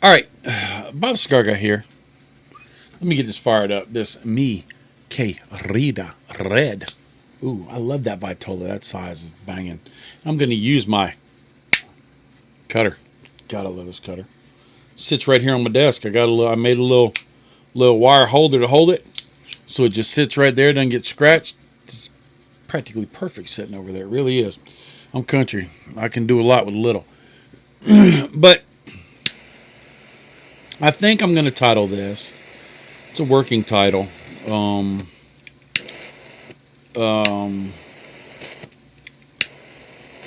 All right, Bob Cigar Guy here. Let me get this fired up. This Mi Querida Red. Ooh, I love that Vitola. That size is banging. I'm going to use my cutter. Gotta love this cutter. Sits right here on my desk. I made a little wire holder to hold it, so it just sits right there. Doesn't get scratched. It's practically perfect sitting over there. It really is. I'm country. I can do a lot with little. But I think I'm going to title this. It's a working title. Um, um,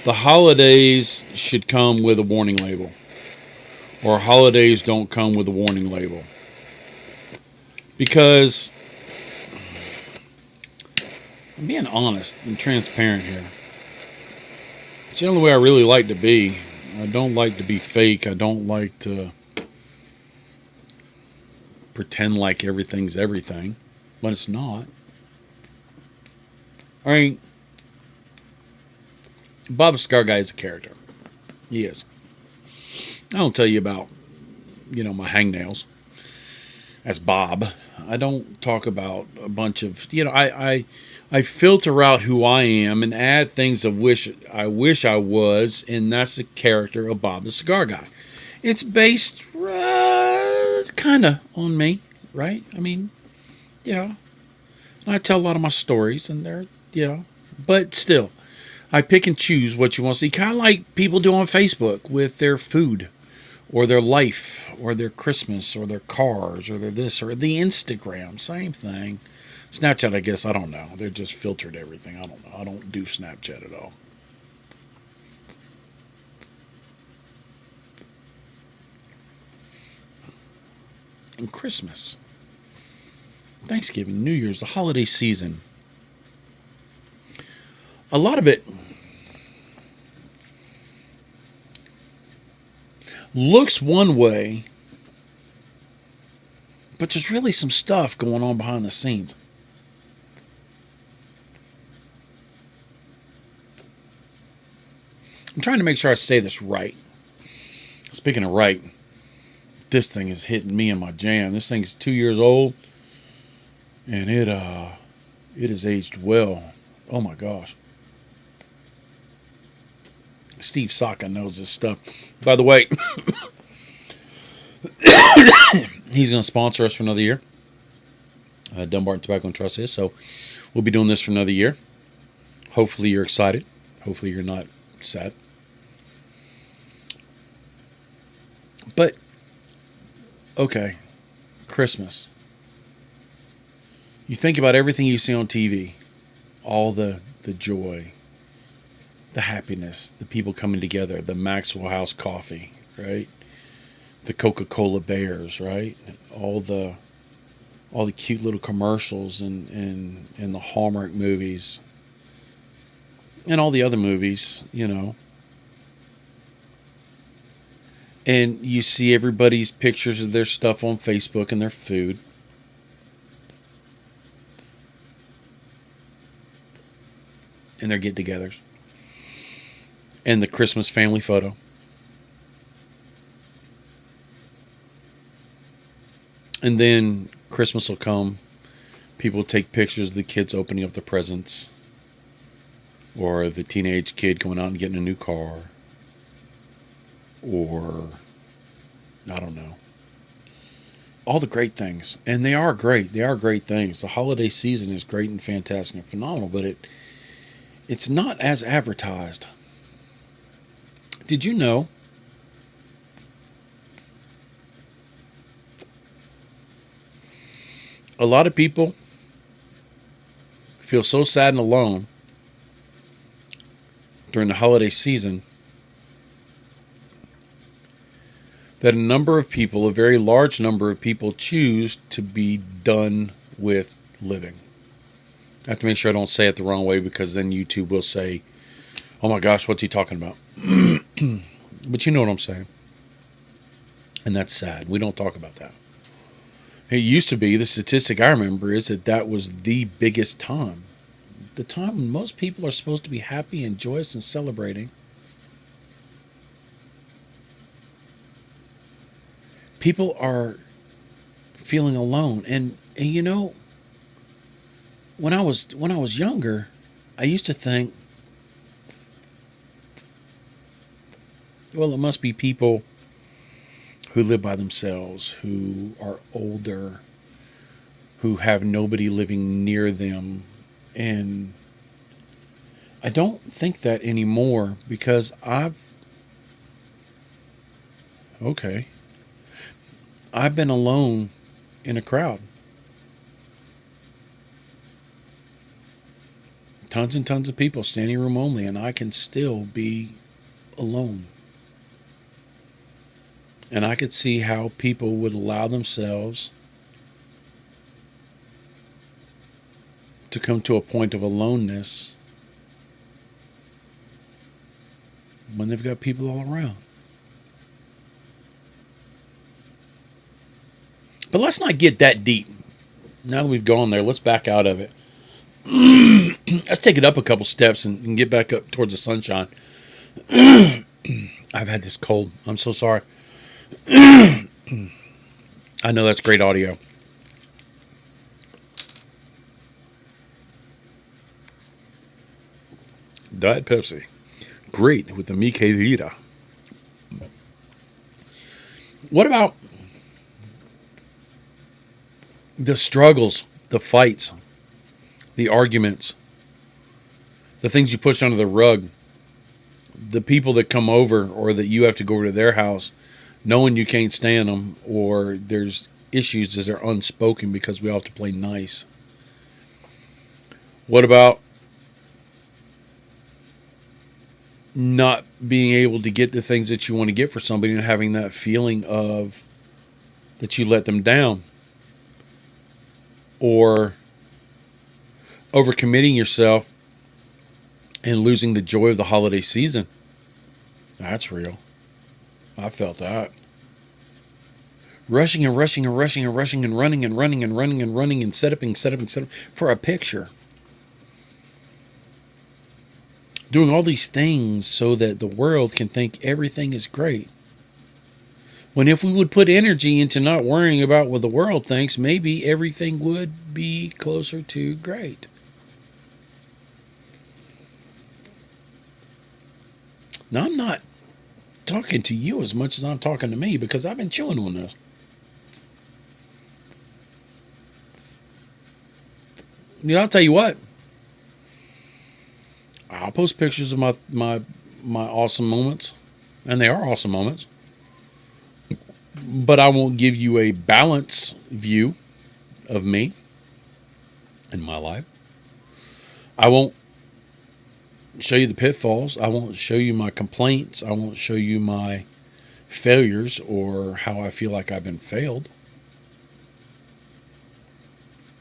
the holidays should come with a warning label, or holidays don't come with a warning label. Because I'm being honest and transparent here. It's the only way I really like to be. I don't like to be fake. I don't like to pretend like everything's everything when it's not. I mean, Bob Scar Guy is a character. He is. I don't tell you about, my hangnails as Bob. I don't talk about a bunch of, I filter out who I am and add things I wish I was, and that's the character of Bob the Cigar Guy. It's based kind of on me, right? I mean, yeah. I tell a lot of my stories, and but still, I pick and choose what you want to see, kind of like people do on Facebook with their food, or their life, or their Christmas, or their cars, or their this, or the Instagram. Same thing. Snapchat, I guess, I don't know. They're just filtered everything. I don't know. I don't do Snapchat at all. And Christmas, Thanksgiving, New Year's, the holiday season. A lot of it looks one way, but there's really some stuff going on behind the scenes. I'm trying to make sure I say this right. Speaking of right, this thing is hitting me in my jam. This thing's 2 years old, and it has aged well. Oh my gosh. Steve Saka knows this stuff. By the way, he's going to sponsor us for another year. Dunbar Tobacco and Trust is, so we'll be doing this for another year. Hopefully you're excited. Hopefully you're not sad. But okay, Christmas. You think about everything you see on TV, all the joy, the happiness, the people coming together, the Maxwell House coffee, right? The Coca-Cola Bears, right? All the cute little commercials and the Hallmark movies and all the other movies. And you see everybody's pictures of their stuff on Facebook and their food. And their get-togethers. And the Christmas family photo. And then Christmas will come. People will take pictures of the kids opening up the presents. Or the teenage kid going out and getting a new car. Or, I don't know. All the great things. And they are great. They are great things. The holiday season is great and fantastic and phenomenal. But it's not as advertised. Did you know a lot of people feel so sad and alone during the holiday season that a very large number of people, choose to be done with living? I have to make sure I don't say it the wrong way, because then YouTube will say, oh my gosh, what's he talking about? But you know what I'm saying. And that's sad. We don't talk about that. It used to be, the statistic I remember is that was the biggest time. The time when most people are supposed to be happy and joyous and celebrating. People are feeling alone. And you know, when I was younger, I used to think, well, it must be people who live by themselves, who are older, who have nobody living near them. And I don't think that anymore because okay, I've been alone in a crowd. Tons and tons of people, standing room only, and I can still be alone. And I could see how people would allow themselves to come to a point of aloneness when they've got people all around. But let's not get that deep. Now that we've gone there, let's back out of it. Let's take it up a couple steps and get back up towards the sunshine. I've had this cold. I'm so sorry. I know that's great audio. Diet Pepsi. Great with the Mi Querida. What about the struggles, the fights, the arguments, the things you push under the rug, the people that come over or that you have to go over to their house knowing you can't stand them, or there's issues that are unspoken because we all have to play nice? What about not being able to get the things that you want to get for somebody and having that feeling of that you let them down? Or overcommitting yourself and losing the joy of the holiday season. That's real. I felt that. Rushing and rushing and rushing and rushing and running and running and running and running and setting for a picture. Doing all these things so that the world can think everything is great. When if we would put energy into not worrying about what the world thinks, maybe everything would be closer to great. Now, I'm not talking to you as much as I'm talking to me because I've been chewing on this. Yeah, I'll tell you what. I'll post pictures of my awesome moments, and they are awesome moments. But I won't give you a balanced view of me and my life. I won't show you the pitfalls. I won't show you my complaints. I won't show you my failures or how I feel like I've been failed.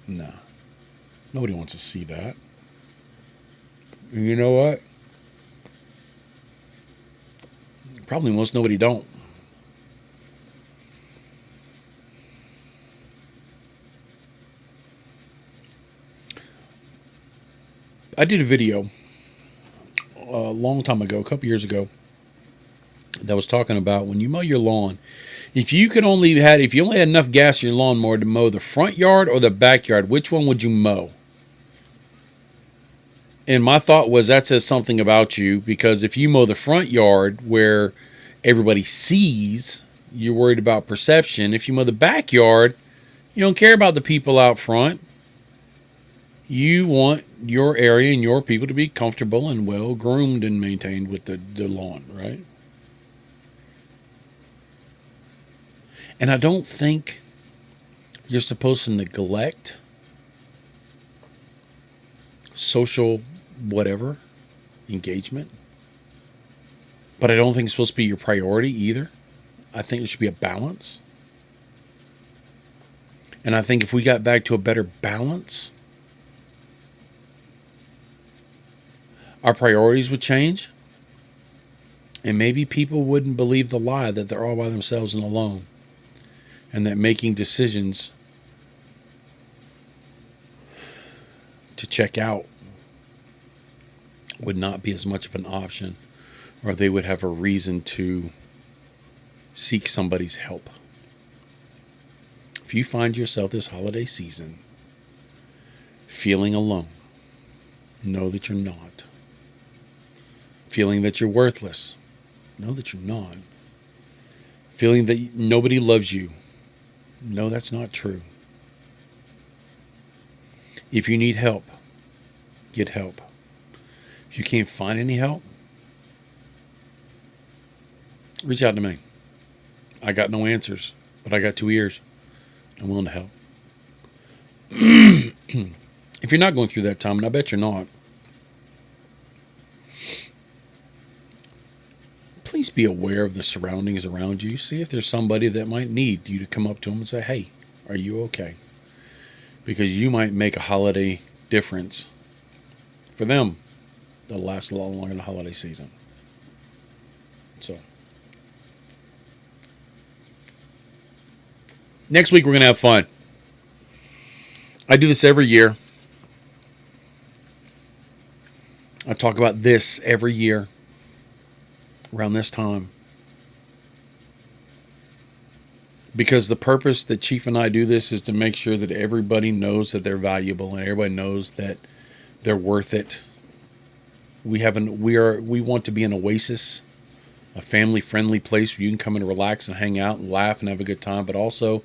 Nah. Nobody wants to see that. And you know what? Probably most nobody don't. I did a video a long time ago, a couple years ago, that was talking about when you mow your lawn, if you only had enough gas in your lawnmower to mow the front yard or the backyard, which one would you mow? And my thought was that says something about you, because if you mow the front yard where everybody sees, you're worried about perception. If you mow the backyard, you don't care about the people out front. You want your area and your people to be comfortable and well groomed and maintained with the lawn, right? And I don't think you're supposed to neglect social whatever engagement. But I don't think it's supposed to be your priority either. I think there should be a balance. And I think if we got back to a better balance, our priorities would change. And maybe people wouldn't believe the lie that they're all by themselves and alone. And that making decisions to check out would not be as much of an option, or they would have a reason to seek somebody's help. if you find yourself this holiday season feeling alone, know that you're not. Feeling that you're worthless, know that you're not. Feeling that nobody loves you, no, that's not true. If you need help, get help. If you can't find any help, reach out to me. I got no answers, but I got 2 ears. I'm willing to help. If you're not going through that time, and I bet you're not, please be aware of the surroundings around you. See if there's somebody that might need you to come up to them and say, hey, are you okay? Because you might make a holiday difference for them that'll last a lot longer than the holiday season. So, next week we're going to have fun. I do this every year. I talk about this every year around this time. Because the purpose that Chief and I do this is to make sure that everybody knows that they're valuable and everybody knows that they're worth it. We want to be an oasis, a family-friendly place where you can come and relax and hang out and laugh and have a good time, but also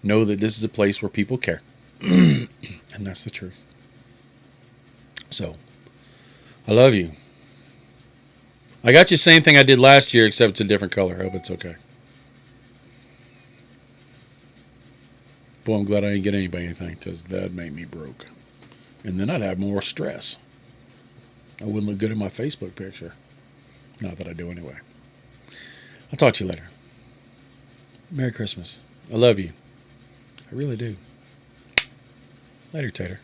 know that this is a place where people care. And that's the truth. So, I love you. I got you the same thing I did last year, except it's a different color. I hope it's okay. Boy, I'm glad I didn't get anybody anything, because that'd make me broke. And then I'd have more stress. I wouldn't look good in my Facebook picture. Not that I do anyway. I'll talk to you later. Merry Christmas. I love you. I really do. Later, Tater.